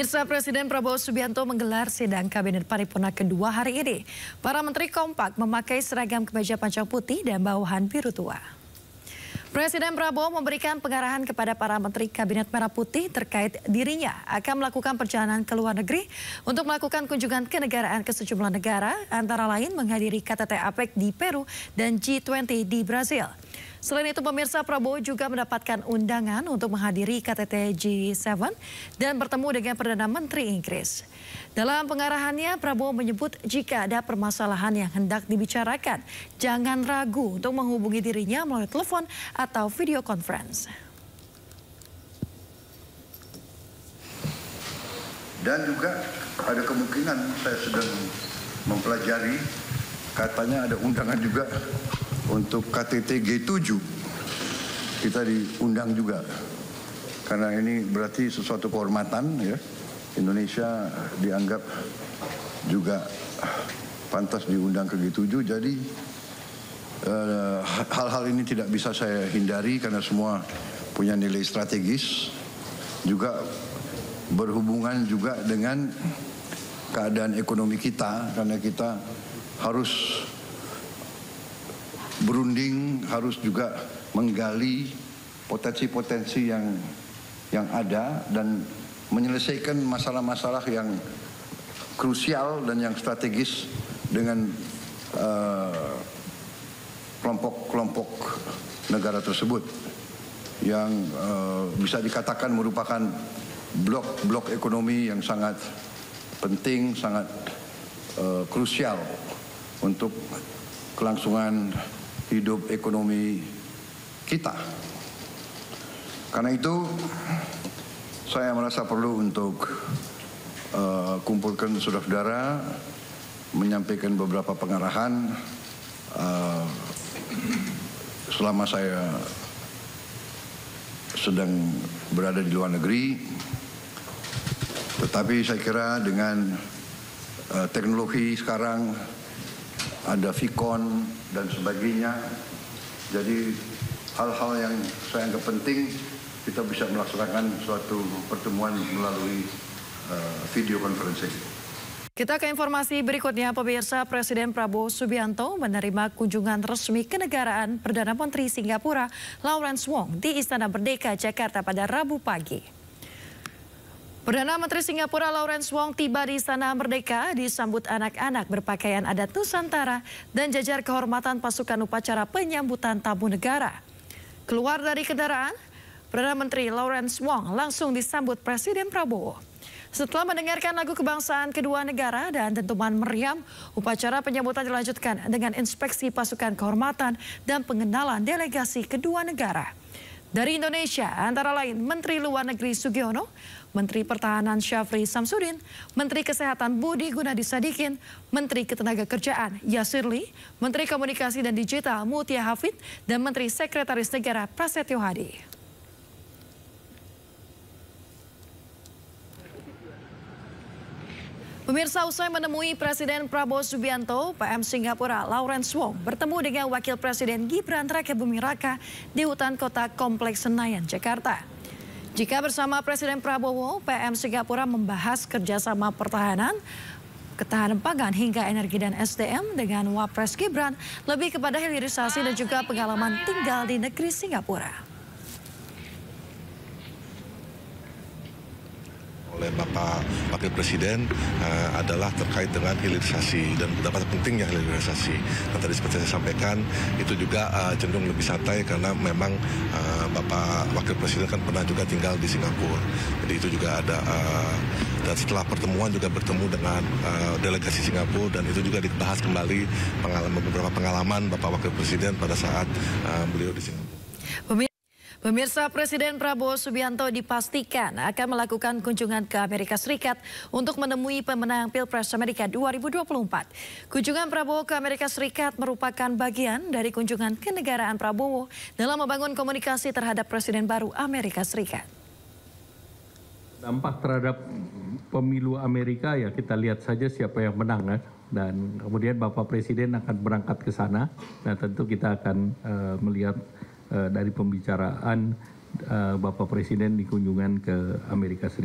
Pemirsa, Presiden Prabowo Subianto menggelar sidang kabinet paripurna kedua hari ini. Para menteri kompak memakai seragam kemeja panjang putih dan bawahan biru tua. Presiden Prabowo memberikan pengarahan kepada para menteri kabinet merah putih terkait dirinya akan melakukan perjalanan ke luar negeri untuk melakukan kunjungan kenegaraan ke sejumlah negara, antara lain menghadiri KTT APEC di Peru dan G20 di Brazil. Selain itu, pemirsa, Prabowo juga mendapatkan undangan untuk menghadiri KTT G7 dan bertemu dengan Perdana Menteri Inggris. Dalam pengarahannya, Prabowo menyebut jika ada permasalahan yang hendak dibicarakan, jangan ragu untuk menghubungi dirinya melalui telepon atau video conference. Dan juga ada kemungkinan saya sedang mempelajari, katanya ada undangan juga untuk KTT G7. Kita diundang juga, karena ini berarti sesuatu kehormatan ya. Indonesia dianggap juga pantas diundang ke G7. Jadi hal-hal ini tidak bisa saya hindari karena semua punya nilai strategis, juga berhubungan juga dengan keadaan ekonomi kita, karena kita harus berunding, harus juga menggali potensi-potensi yang ada dan menyelesaikan masalah-masalah yang krusial dan yang strategis dengan kelompok-kelompok negara tersebut yang bisa dikatakan merupakan blok ekonomi yang sangat penting, sangat krusial untuk kelangsungan hidup ekonomi kita. Karena itu saya merasa perlu untuk kumpulkan saudara-saudara, menyampaikan beberapa pengarahan selama saya sedang berada di luar negeri. Tetapi saya kira dengan teknologi sekarang, ada Vicon dan sebagainya, jadi hal-hal yang saya anggap penting kita bisa melaksanakan suatu pertemuan melalui video conferencing. Kita ke informasi berikutnya, pemirsa. Presiden Prabowo Subianto menerima kunjungan resmi kenegaraan Perdana Menteri Singapura Lawrence Wong di Istana Merdeka, Jakarta pada Rabu pagi. Perdana Menteri Singapura Lawrence Wong tiba di Istana Merdeka disambut anak-anak berpakaian adat Nusantara dan jajar kehormatan pasukan upacara penyambutan tamu negara. Keluar dari kendaraan, Perdana Menteri Lawrence Wong langsung disambut Presiden Prabowo. Setelah mendengarkan lagu kebangsaan kedua negara dan dentuman meriam, upacara penyambutan dilanjutkan dengan inspeksi pasukan kehormatan dan pengenalan delegasi kedua negara. Dari Indonesia, antara lain Menteri Luar Negeri Sugiono, Menteri Pertahanan Syafri Samsudin, Menteri Kesehatan Budi Gunadi Sadikin, Menteri Ketenagakerjaan Yasir Lee, Menteri Komunikasi dan Digital Mutia Hafid, dan Menteri Sekretaris Negara Prasetyo Hadi. Pemirsa, usai menemui Presiden Prabowo Subianto, PM Singapura Lawrence Wong bertemu dengan Wakil Presiden Gibran Rakebuming Raka di hutan kota Kompleks Senayan, Jakarta. Jika bersama Presiden Prabowo, PM Singapura membahas kerjasama pertahanan, ketahanan pangan hingga energi dan SDM dengan Wapres Gibran, lebih kepada hilirisasi dan juga pengalaman tinggal di negeri Singapura. Oleh Bapak Wakil Presiden adalah terkait dengan hilirisasi dan betapa pentingnya hilirisasi. Dan tadi seperti saya sampaikan, itu juga cenderung lebih santai karena memang Bapak Wakil Presiden kan pernah juga tinggal di Singapura. Jadi itu juga ada, dan setelah pertemuan juga bertemu dengan delegasi Singapura, dan itu juga dibahas kembali beberapa pengalaman Bapak Wakil Presiden pada saat beliau di Singapura. Pemirsa, Presiden Prabowo Subianto dipastikan akan melakukan kunjungan ke Amerika Serikat untuk menemui pemenang Pilpres Amerika 2024. Kunjungan Prabowo ke Amerika Serikat merupakan bagian dari kunjungan kenegaraan Prabowo dalam membangun komunikasi terhadap Presiden baru Amerika Serikat. Dampak terhadap pemilu Amerika ya kita lihat saja siapa yang menang kan. Dan kemudian Bapak Presiden akan berangkat ke sana. Nah tentu kita akan melihat dari pembicaraan Bapak Presiden di kunjungan ke Amerika Serikat.